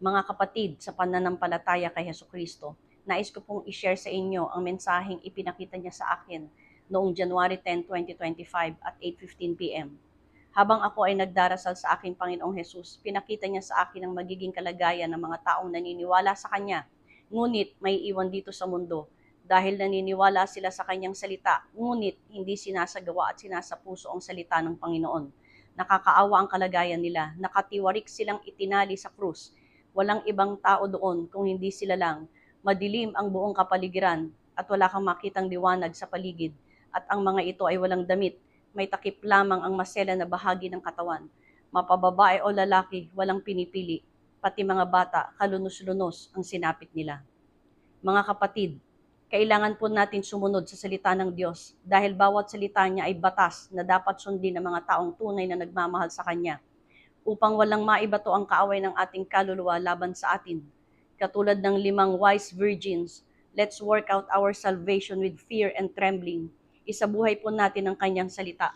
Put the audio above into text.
Mga kapatid sa pananampalataya kay Hesukristo, nais ko pong i-share sa inyo ang mensaheng ipinakita niya sa akin noong January 10, 2025 at 8:15 p.m. Habang ako ay nagdarasal sa aking Panginoong Hesus, pinakita niya sa akin ang magiging kalagayan ng mga taong naniniwala sa Kanya, ngunit may iwan dito sa mundo dahil naniniwala sila sa Kanyang salita, ngunit hindi sinasagawa at sinasapuso ang salita ng Panginoon. Nakakaawa ang kalagayan nila, nakatiwarik silang itinali sa krus. Walang ibang tao doon kung hindi sila lang. Madilim ang buong kapaligiran at wala kang makitang liwanag sa paligid. At ang mga ito ay walang damit. May takip lamang ang masela na bahagi ng katawan. Mapababae o lalaki, walang pinipili. Pati mga bata, kalunos-lunos ang sinapit nila. Mga kapatid, kailangan po natin sumunod sa salita ng Diyos dahil bawat salita niya ay batas na dapat sundin ng mga taong tunay na nagmamahal sa Kanya upang walang maibato ang kaaway ng ating kaluluwa laban sa atin. Katulad ng 5 wise virgins, let's work out our salvation with fear and trembling. Isabuhay po natin ang Kanyang salita.